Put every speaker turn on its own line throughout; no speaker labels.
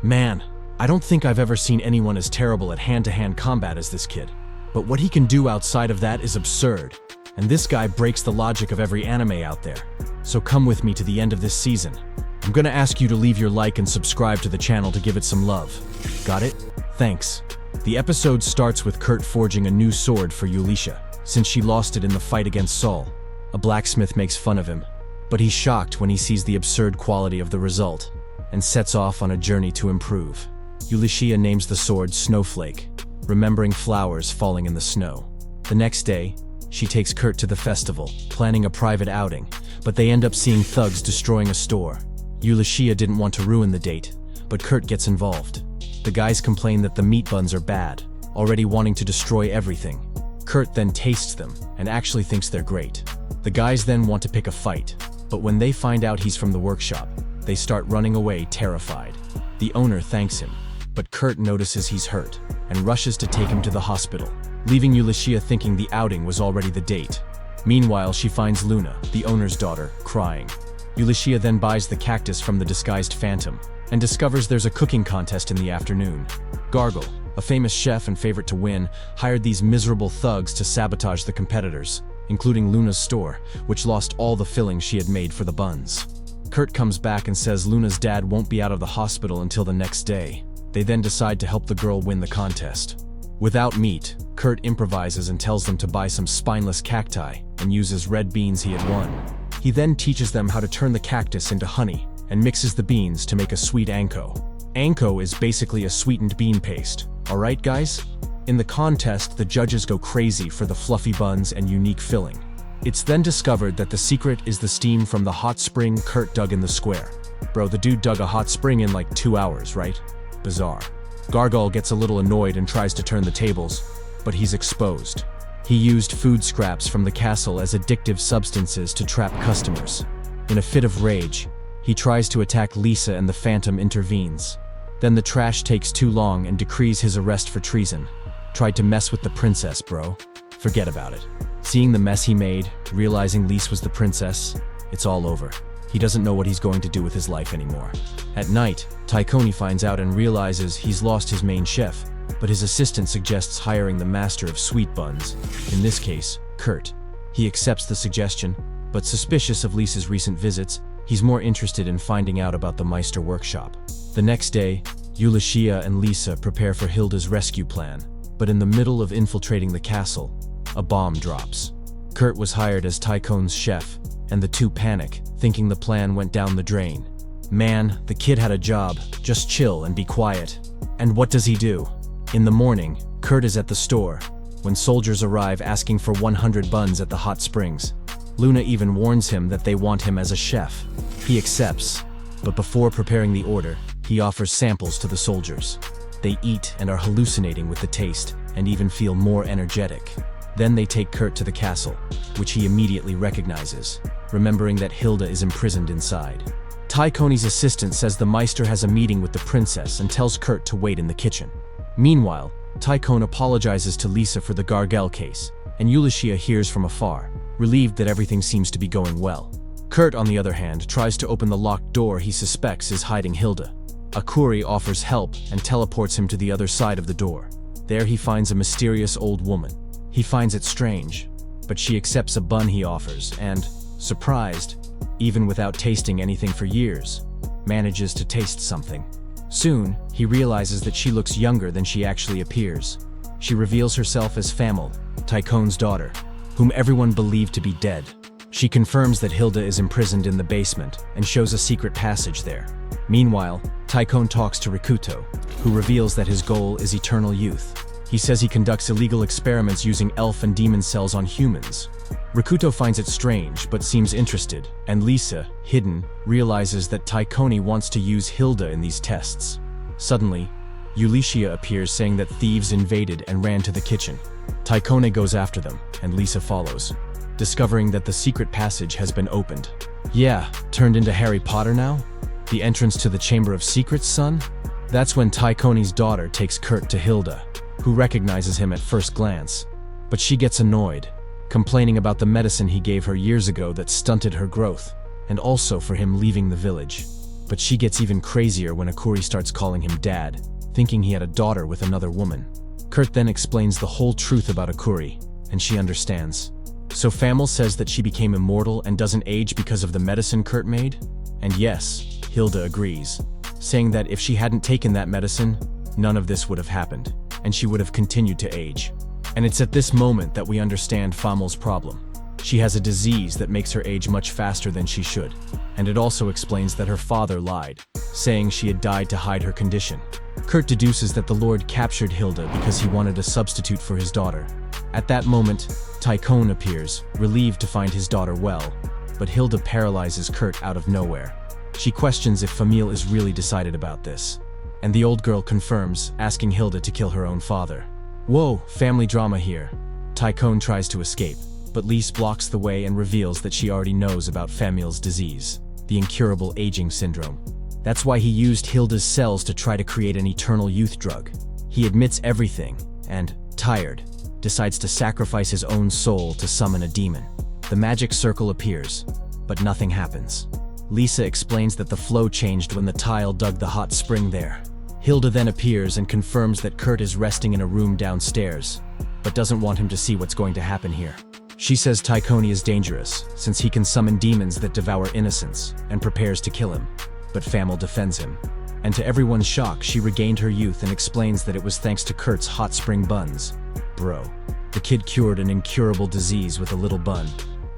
Man, I don't think I've ever seen anyone as terrible at hand-to-hand combat as this kid. But what he can do outside of that is absurd. And this guy breaks the logic of every anime out there. So come with me to the end of this season. I'm gonna ask you to leave your like and subscribe to the channel to give it some love. Got it? Thanks. The episode starts with Kurt forging a new sword for Yulisha, since she lost it in the fight against Saul. A blacksmith makes fun of him, but he's shocked when he sees the absurd quality of the result, and sets off on a journey to improve. Yulisha names the sword Snowflake, remembering flowers falling in the snow. The next day, she takes Kurt to the festival, planning a private outing, but they end up seeing thugs destroying a store. Yulisha didn't want to ruin the date, but Kurt gets involved. The guys complain that the meat buns are bad, already wanting to destroy everything. Kurt then tastes them, and actually thinks they're great. The guys then want to pick a fight, but when they find out he's from the workshop, they start running away terrified. The owner thanks him, but Kurt notices he's hurt, and rushes to take him to the hospital, leaving Yulisha thinking the outing was already the date. Meanwhile, she finds Luna, the owner's daughter, crying. Yulisha then buys the cactus from the disguised phantom, and discovers there's a cooking contest in the afternoon. Gargle, a famous chef and favorite to win, hired these miserable thugs to sabotage the competitors, including Luna's store, which lost all the fillings she had made for the buns. Kurt comes back and says Luna's dad won't be out of the hospital until the next day. They then decide to help the girl win the contest. Without meat, Kurt improvises and tells them to buy some spineless cacti and uses red beans he had won. He then teaches them how to turn the cactus into honey and mixes the beans to make a sweet anko. Anko is basically a sweetened bean paste. Alright guys? In the contest, the judges go crazy for the fluffy buns and unique filling. It's then discovered that the secret is the steam from the hot spring Kurt dug in the square. Bro, the dude dug a hot spring in like 2 hours, right? Bizarre. Gargle gets a little annoyed and tries to turn the tables, but he's exposed. He used food scraps from the castle as addictive substances to trap customers. In a fit of rage, he tries to attack Lisa and the Phantom intervenes. Then the trash takes too long and decrees his arrest for treason. Tried to mess with the princess, bro. Forget about it. Seeing the mess he made, realizing Lisa was the princess, it's all over. He doesn't know what he's going to do with his life anymore. At night, Taikoni finds out and realizes he's lost his main chef, but his assistant suggests hiring the master of sweet buns, in this case, Kurt. He accepts the suggestion, but suspicious of Lisa's recent visits, he's more interested in finding out about the Meister workshop. The next day, Yulisha and Lisa prepare for Hilda's rescue plan, but in the middle of infiltrating the castle, a bomb drops. Kurt was hired as Taikon's chef, and the two panic, thinking the plan went down the drain. Man, the kid had a job, just chill and be quiet. And what does he do? In the morning, Kurt is at the store, when soldiers arrive asking for 100 buns at the hot springs. Luna even warns him that they want him as a chef. He accepts, but before preparing the order, he offers samples to the soldiers. They eat and are hallucinating with the taste, and even feel more energetic. Then they take Kurt to the castle, which he immediately recognizes, remembering that Hilda is imprisoned inside. Taikoni's assistant says the Meister has a meeting with the princess and tells Kurt to wait in the kitchen. Meanwhile, Taikon apologizes to Lisa for the Gargle case, and Yulisha hears from afar, relieved that everything seems to be going well. Kurt, on the other hand, tries to open the locked door he suspects is hiding Hilda. Akuri offers help and teleports him to the other side of the door. There he finds a mysterious old woman. He finds it strange, but she accepts a bun he offers and, surprised, even without tasting anything for years, manages to taste something. Soon, he realizes that she looks younger than she actually appears. She reveals herself as Famil, Taikon's daughter, whom everyone believed to be dead. She confirms that Hilda is imprisoned in the basement and shows a secret passage there. Meanwhile, Taikon talks to Rikuto, who reveals that his goal is eternal youth. He says he conducts illegal experiments using elf and demon cells on humans. Rikuto finds it strange, but seems interested, and Lisa, hidden, realizes that Taikoni wants to use Hilda in these tests. Suddenly, Yulisha appears saying that thieves invaded and ran to the kitchen. Taikone goes after them, and Lisa follows, discovering that the secret passage has been opened. Yeah, turned into Harry Potter now? The entrance to the Chamber of Secrets, son? That's when Taikoni's daughter takes Kurt to Hilda, who recognizes him at first glance. But she gets annoyed, complaining about the medicine he gave her years ago that stunted her growth, and also for him leaving the village. But she gets even crazier when Akuri starts calling him dad, thinking he had a daughter with another woman. Kurt then explains the whole truth about Akuri, and she understands. So Famil says that she became immortal and doesn't age because of the medicine Kurt made? And yes, Hilda agrees, saying that if she hadn't taken that medicine, none of this would have happened, and she would have continued to age. And it's at this moment that we understand Famil's problem. She has a disease that makes her age much faster than she should, and it also explains that her father lied, saying she had died to hide her condition. Kurt deduces that the Lord captured Hilda because he wanted a substitute for his daughter. At that moment, Tycoon appears, relieved to find his daughter well, but Hilda paralyzes Kurt out of nowhere. She questions if Famil is really decided about this, and the old girl confirms, asking Hilda to kill her own father. Whoa, family drama here. Tycoon tries to escape, but Lise blocks the way and reveals that she already knows about Famil's disease, the incurable aging syndrome. That's why he used Hilda's cells to try to create an eternal youth drug. He admits everything, and, tired, decides to sacrifice his own soul to summon a demon. The magic circle appears, but nothing happens. Lisa explains that the flow changed when the tile dug the hot spring there. Hilda then appears and confirms that Kurt is resting in a room downstairs, but doesn't want him to see what's going to happen here. She says Tycoon is dangerous, since he can summon demons that devour innocents, and prepares to kill him. But Famil defends him. And to everyone's shock, she regained her youth and explains that it was thanks to Kurt's hot spring buns. Bro, the kid cured an incurable disease with a little bun.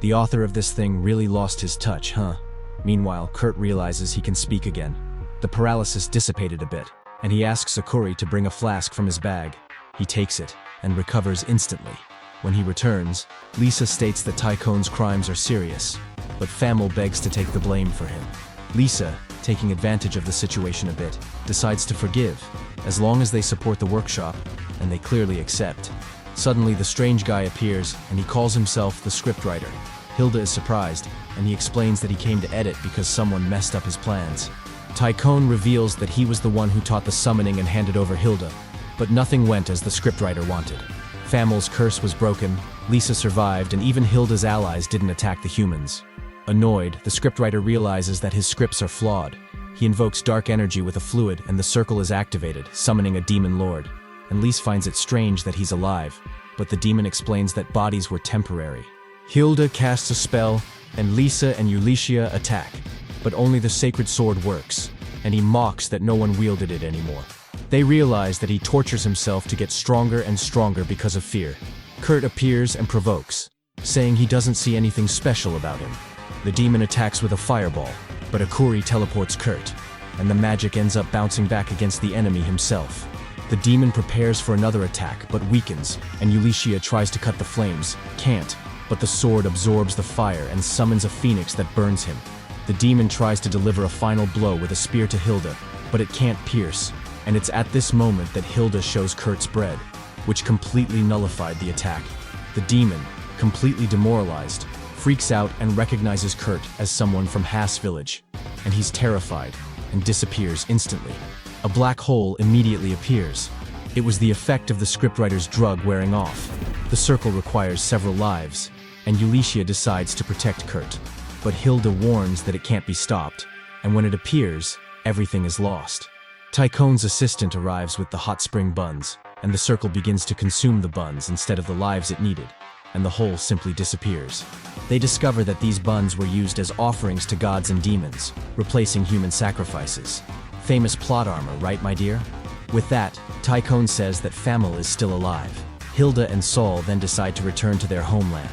The author of this thing really lost his touch, huh? Meanwhile, Kurt realizes he can speak again. The paralysis dissipated a bit, and he asks Akuri to bring a flask from his bag. He takes it, and recovers instantly. When he returns, Lisa states that Tycoon's crimes are serious, but Famil begs to take the blame for him. Lisa, taking advantage of the situation a bit, decides to forgive, as long as they support the workshop, and they clearly accept. Suddenly, the strange guy appears, and he calls himself the scriptwriter. Hilda is surprised, and he explains that he came to edit because someone messed up his plans. Tycoon reveals that he was the one who taught the summoning and handed over Hilda, but nothing went as the scriptwriter wanted. Famil's curse was broken, Lisa survived, and even Hilda's allies didn't attack the humans. Annoyed, the scriptwriter realizes that his scripts are flawed. He invokes dark energy with a fluid, and the circle is activated, summoning a demon lord. And Lise finds it strange that he's alive, but the demon explains that bodies were temporary. Hilda casts a spell, and Lisa and Ulicia attack, but only the sacred sword works, and he mocks that no one wielded it anymore. They realize that he tortures himself to get stronger and stronger because of fear. Kurt appears and provokes, saying he doesn't see anything special about him. The demon attacks with a fireball, but Akuri teleports Kurt, and the magic ends up bouncing back against the enemy himself. The demon prepares for another attack, but weakens, and Ulicia tries to cut the flames, can't, but the sword absorbs the fire and summons a phoenix that burns him. The demon tries to deliver a final blow with a spear to Hilda, but it can't pierce, and it's at this moment that Hilda shows Kurt's bread, which completely nullified the attack. The demon, completely demoralized, freaks out and recognizes Kurt as someone from Haas village, and he's terrified and disappears instantly. A black hole immediately appears. It was the effect of the scriptwriter's drug wearing off. The circle requires several lives, and Ulicia decides to protect Kurt. But Hilda warns that it can't be stopped, and when it appears, everything is lost. Tycoon's assistant arrives with the hot spring buns, and the circle begins to consume the buns instead of the lives it needed, and the hole simply disappears. They discover that these buns were used as offerings to gods and demons, replacing human sacrifices. Famous plot armor, right, my dear? With that, Tycoon says that Famil is still alive. Hilda and Saul then decide to return to their homeland.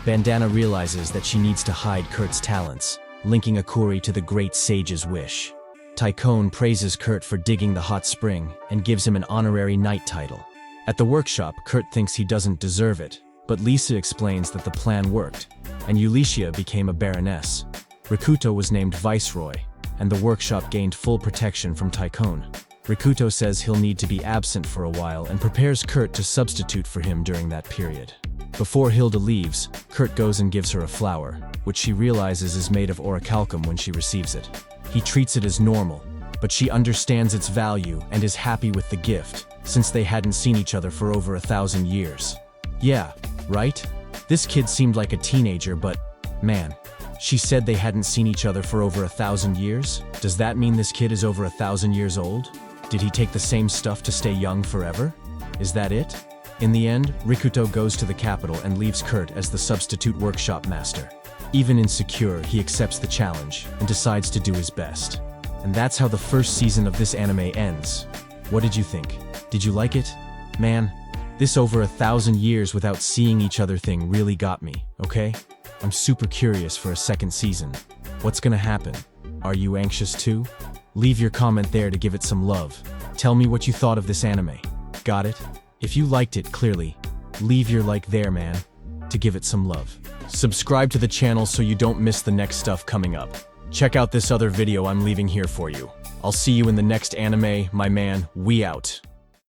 Bandana realizes that she needs to hide Kurt's talents, linking Akuri to the great sage's wish. Tycoon praises Kurt for digging the hot spring and gives him an honorary knight title. At the workshop, Kurt thinks he doesn't deserve it, but Lisa explains that the plan worked, and Ulicia became a baroness. Rikuto was named viceroy, and the workshop gained full protection from Tycoon. Rikuto says he'll need to be absent for a while and prepares Kurt to substitute for him during that period. Before Hilda leaves, Kurt goes and gives her a flower, which she realizes is made of orichalcum when she receives it. He treats it as normal, but she understands its value and is happy with the gift, since they hadn't seen each other for over 1,000 years. Yeah, right? This kid seemed like a teenager, but, man, She said they hadn't seen each other for over 1,000 years? Does that mean this kid is over 1,000 years old? Did he take the same stuff to stay young forever? Is that it? In the end, Rikuto goes to the capital and leaves Kurt as the substitute workshop master. Even insecure, he accepts the challenge and decides to do his best. And that's how the first season of this anime ends. What did you think? Did you like it? Man, this over 1,000 years without seeing each other thing really got me, okay? I'm super curious for a second season. What's gonna happen? Are you anxious too? Leave your comment there to give it some love. Tell me what you thought of this anime. Got it? If you liked it, clearly, leave your like there, man, to give it some love. Subscribe to the channel so you don't miss the next stuff coming up. Check out this other video I'm leaving here for you. I'll see you in the next anime, my man. We out.